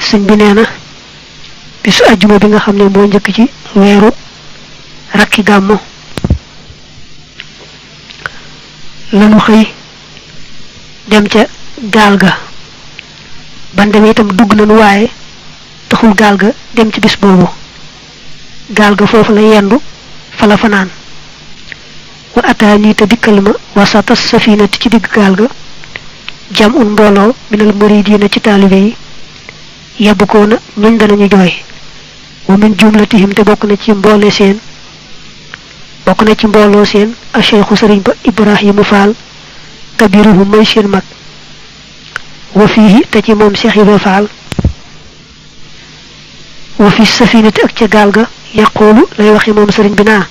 sëñ bi neena bisu aljuma bi nga xamne mo ñëk ci wéru rakki gàmmu lanu xëy dem ca gaal ga ban demee itam dugg nañu waaye taxul gaal ga dem ci bis boobu gaal ga foofu la yendu fa la fanaan wa ataani te dikkal ma wasata safinati ci digg gaal ga jam un mbooloo minal muridina ci taalibe yi yebbu ko na ñuñ danañu jooy wa min jumlatihim te bokk na ci mbooloo seen a cheikhu sëriñ ba ibrahima faal kabiruhum mooy seen mag wa fihi te ci moom cheikh ibra faal wa fi safinati ak ca gaal ga yaqulu lay waxi moom sëriñ bi naa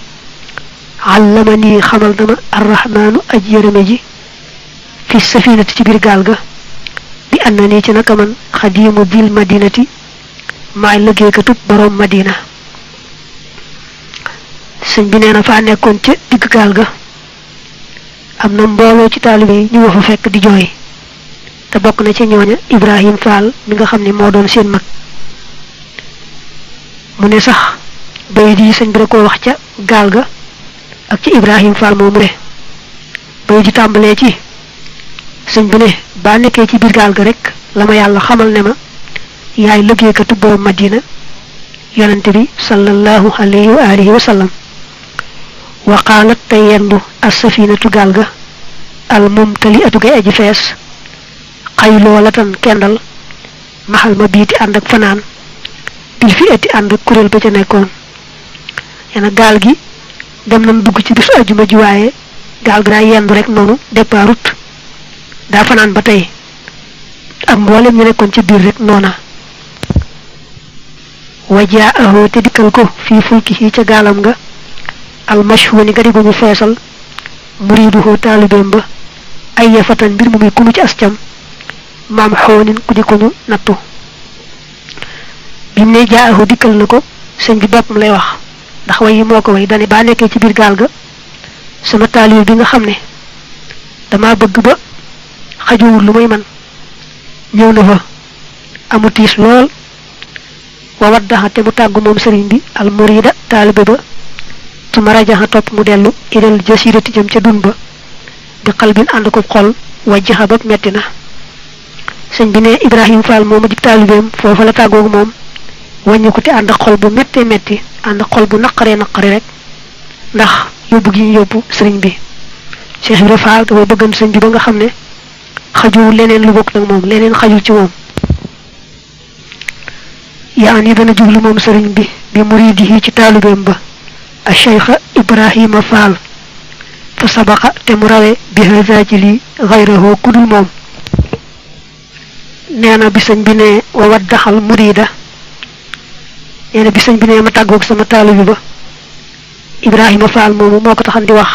allamani xamal dama arrahmanu aj yërëme ji fi safinati ci biir gaal ga bi annani ci naka man xadimu bil madinati maay liggéeykatub borom madina sëñ bi neena fa nekkoon ca digg gaal ga am na mbooloo ci taalibe yi ñu fa fekk di jooy te bokk na ci ñooña ibrahim fall mi nga xam ne moo doon seen mag mu ne sax bay di sëñ bi da ko wax ca gaal ga ak ci ibrahim fall moomu ne bay di tàmbalee ci sëñ bi ne ba nekkee ci biir gaal ga rek lama yàlla xamal ne ma yaay liggéeykatu borom madina yonante bi sallallahu alayhi wa alihi wa sallam wa qalat tayendu as-safinatu gaal ga al mumtali'atu gay aji fees xaylolatan kendal maxal ma biiti ànd ak fanaan bil fi eti ànd ak kuréel ba ca nekkoon yana gaal gi dem nañ dugg ci bisu ajuma ji waaye gaal gi daa yendu rek noonu départout daa fanaan ba tey ak mboolem ñu nekkoon ci biir rek noona wajaahu te dikkal ko fii fulkihi ca gaalam nga al mashhuni ga diguñu feesal muriduhu taalibeem ba ay yafatan mbir mu muy kunu ci ascam maam xoonin ku di ko ñu nattu bim ne jaahu dikkal na ko sëñ bi boppam lay wax ndax way yi moo ko way dane baa nekkee ci biir gaal ga sama taalibe bi nga xam ne dama bëgg ba xajuwul lu may man ñëw na fa amu tiis lool wa waddaha te mu tàggu moom sëriñ bi al murida taalibe ba tuma rajaha topp mu dellu idal jasirati jëm ca dun ba bi qalbin ànd ko xol wajjaha ba metti na sëñ bi ne ibrahim fall moomu di taalibeem foofa la tàggoog moom wàññi ko te ànd xol bu metti metti ànd xol bu naqare rek ndax yóbbu gi ñu yóbbu sëriñ bi cheikh ibra fall dafa bëggan sëñ bi ba nga xam ne xajuwul leneen lu bokk nag moom leneen xajul ci moom yaani dana jublu moom sëriñ bi bi muridihi ci taalibeem ba a cheikh ibrahima fall fa sabaqa te mu rawe bi hazajili ghayrahu kudul moom neena bi sëñ bi ne wa waddaxal murida neena bi sëñ bi ne ma tàggoog sama taalibe ba ibrahima fall moomu moo ko taxan di wax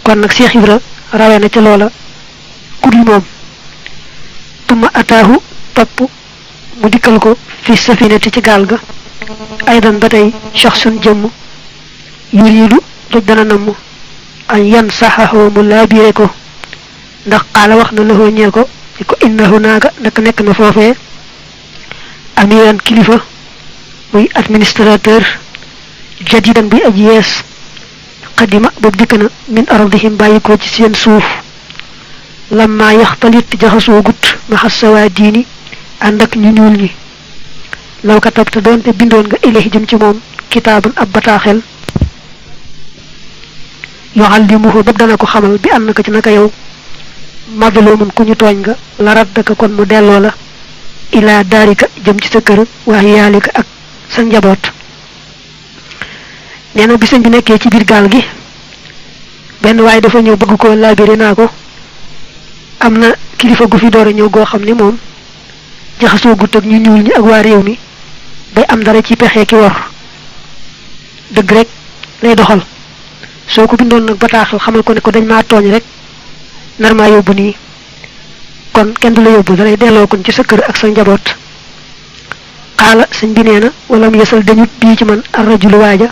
kon nag cheikh ibra rawe na ca loola kudul moom tuma ataahu topp mu dikkal ko fi safinati ci gaal ga aydan ba tey shakhsun jëmm yuridu doj dana namm an yan saxahu mu laabire ko ndax xaala wax na laxoo ñeel ko ni ko innahu naaga naka nekk na foofee amiran kilifa muy administrateur jadidan bi aji yees qadima boobu dikk na min ardihim bàyyi ko ci seen suuf lamma yaxtalit jaxasoo gut ma xasawaa diini ànd ak ñu ñuul ñi law katabta doonte bindoon nga ilahi jëm ci moom kitaabun ab bataaxel yuallimuhu ba dana ko xamal bi ànd ka ci naka yow madlumun ku ñu tooñ nga la raddaka kon mu delloo la ila daarika jëm ci sa kër waaye yaalika ak sa njaboot nee na bi sëñ bi nekkee ci biir gaal gi benn waaye dafa ñëw bëgg ko laabire naa ko am na kilifa gu fi door a ñëw goo xam ne moom jaxasoo gut ak ñu ñuul ñi ak waa réew mi bay am dara ci pexee ki wor dëgg rek lay doxal soo ko bindoon nag bataaxal xamal ko ne ko dañ maa tooñ rek nar maa yóbbu nii kon kenn du la yóbbu dalay delloo kon ci sa kër ak sa njaboot xaala sëñ bi nee na wala mu yesal dañut bii ci man arrajulu waaja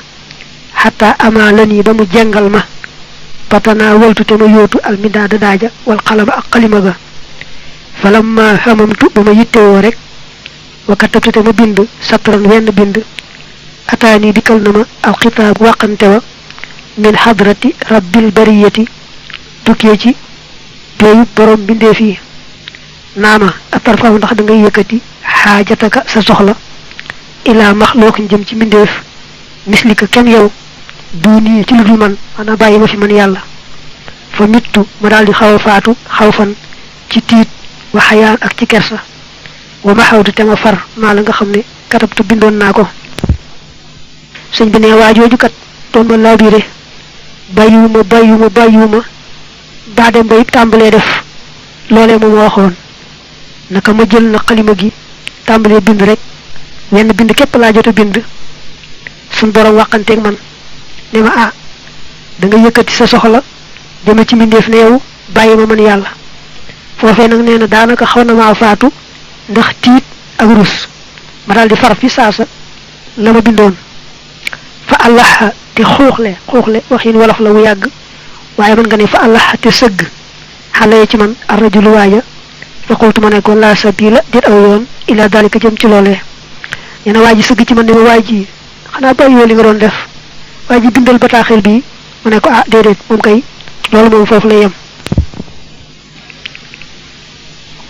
xataa amaa la nii ba mu jengal ma patanaa waltu te ma yóotu almidaada daaja wal xalama ak xalima ga falamma hamamtu ba ma yittewoo rek wa katabtu te ma bind satran wenn bind ataani dikkal na ma al xitaab wàqante wa min hadrati rabbil bariyati tukkee ci péeyu borom bindee fii naama atarfaaw ndax da ngay yëkkati xaajataka sa soxla ilaa maxlookin jëm ci mbindeef mislika kenn yow duuni ci lu dul man maanaam bàyyi ma fi man yàlla fa mittu ma daal di xaw a faatu xaw fan ci tiit wa xayaan ak ci kersa wa ma xawtu te ma far maa la nga xam ne katabtu bindoon naa ko sëñ bi ne waajooju kat doon ma laabire bàyyiwuma baa dem ba it tàmbalee def loolee moom ma waxoon naka ma jël na xalima gi tàmbalee bind rek wenn bind képp laa jot a bind suñ borom waxanteeg man ne ma ah da nga yëkkati sa soxla jëme ci mbindeef ne yow bàyyi ma man yàlla foofee nag nee na daanaka xaw na maa faatu ndax tiit ak rus ma daal di far fi saasa la ma bindoon fa allah te xuuxle waxin wolof la wu yàgg waaye mën nga ne fa allah te sëgg xale ci man arrajulu waaja fa qultu ma ne ko la sabila dit aw yoon ila dalika jëm ci loolee nee na waa ji sëgg ci man ne ma waa ji xanaa bàyyiwoo li nga doon def waa ji bindal bataaxel bi ma ne ko ah déedéet moom kay loolu moom foofu lay yem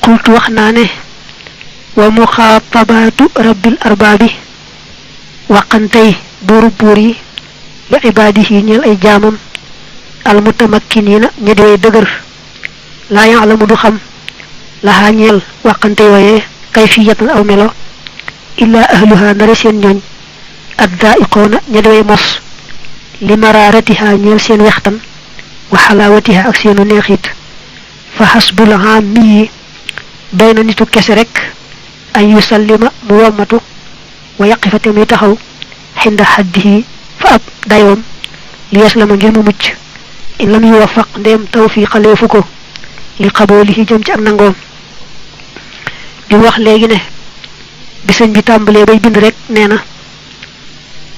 qultu wax naa ne wa muxaatabaatu rabbil arbaabi waqantey buur yi li ibaadihi ñeel ay jaamam almutamakkiniina ña di way dëgër laa yaalamu du xam laxaa ñeel waqante yooyee kayfiyatan aw melo illaa ahluha nare seen ñooñ addaa'iqoona ña di way mos li maraaratiha ñeel seen wextan wa xalaawatiha ak seenu neexit fa xasbul aammi yi doy na nitu kese rek an yusallima mu wommatu wa yaqifate muy taxaw xinda xaddihi fa ab dayoom li yaslama ngir mu mucc in lam yuwafaq ndéem tawfiqaleefu ko li xaboolihi jëm ci ak nangoom di wax léegi ne bi sëñ bi tàmbalee bay bind rek nee na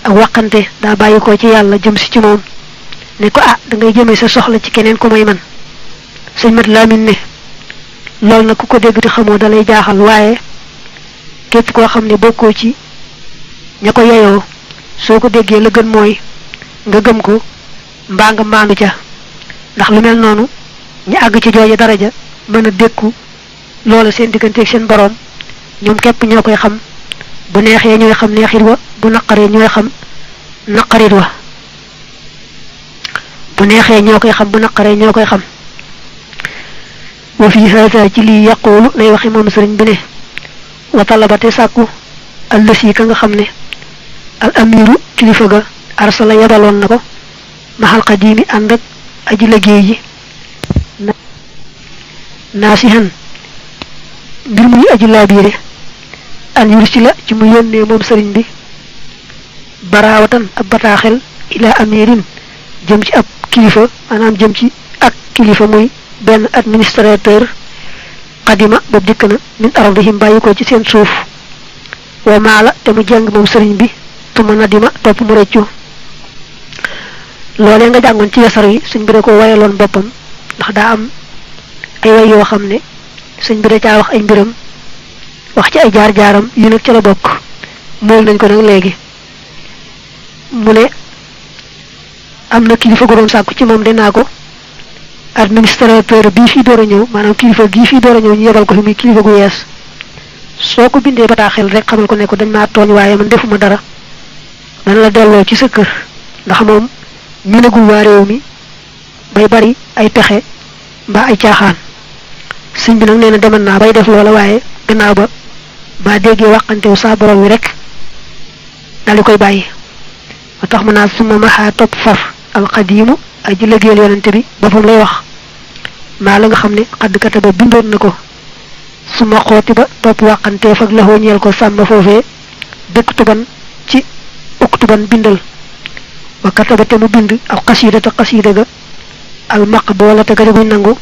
ak waqante daa bàyyi ko ci yàlla jëm si ci moom ne ko ah da ngay jëmee sa soxla ci keneen ko may man sëñ mat laamin ne loolu na ku ko dégg di xamoo dalay jaaxal waaye képp koo xam ne bokkoo ci ña ko yeyoo soo ko déggee la gën mooy nga gëm ko mbaa nga maandu ca ndax lu mel noonu ñu àgg ci jooje daraja mën a dékku loola seen digganteeg seen boroom ñoom képp ñoo koy xam bu neexee ñooy xam neexit wa bu naqaree ñooy xam naqarit wa bu neexee ñoo koy xam bu naqaree ñoo koy xam wa fi hada ci lii yaqulu lay waxe moom sëriñ bi ne wa talabate sàkku allësi ka nga xam ne al amiru kilifa ga arsala yabaloon na ko maxal qadimi ànd ak aji liggéey ji naasihan mbir muy aji laabiire an yursila ci mu yónnee moom sëriñ bi baraawatan ab bataaxel ila amirin jëm ci ab kilifa maanaam jëm ci ak kilifa muy benn administrateur qadima boobu dikk na min ardihim bàyyi ko ci seen suuf wa maala te mu jàng moom sëriñ bi tuma nadima topp mu rëccu loolee nga jàngoon ci yasar yi sëñ bi da ko wayaloon boppam ndax daa am ay way yoo xam ne sëñ bi da caa wax ay mbiram wax ci ay jaar-jaaram yu nag ca la bokk mool nañ ko nag léegi mu ne am na kilifa gu doon sàkku ci moom dinaa ko administrateur bii fii door a ñëw maanaam kilifa gii fii door a ñëw ñu yebal ko fi muy kilifa gu yees soo ko bindee bataaxel rek xamal ko ne ko dañ maa tooñ waaye man defuma dara dana la delloo ci sa kër ndax moom minagul waa réew mi bay bari ay pexe mbaa ay caaxaan sëñ bi nag nee na demal naa bay def loola waaye gannaaw ba déggee waxantewu saa borom wi rek daal di koy bàyyi moo tax mën naa suma maxaa topp far alxadiimu aji liggéeyal yonente bi boppam lay wax maa la nga xam ne xadd kataba bindoon na ko suma xooti ba topp waxanteef ak laxoo ñeel ko sàmm foofee dëkk tuban ci uktuban bindal wa kataba te mu bind al xasiidata xasiida ga al maqboolata ga guñ nangu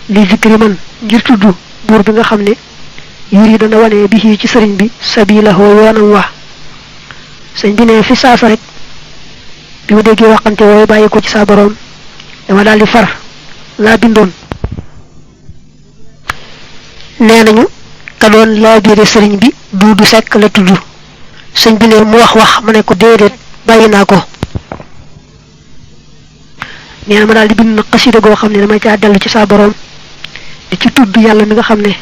li zikri man ngir tudd buur bi nga xam ne yuri dana wane bi ci sëriñ bi sabilahoo yoonam wax sëñ bi ne fi saasa rek bi ma déggee waxante wooyu bàyyi ko ci saa boroom dama daal di far laa bindoon nee nañu ka doon laa biire sëriñ bi Duudu Sekk la tudd sëñ bi ne mu wax ma ne ko déedéet bàyyi naa ko nee na ma daal di bind na xasida goo xam ne damay caa dellu ci saa borom di ci tudd yàlla mi nga xam ne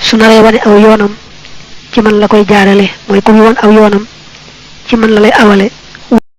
su naree wane aw yoonam ci man la koy jaarale mooy ku mu wan aw yoonam ci man la lay awale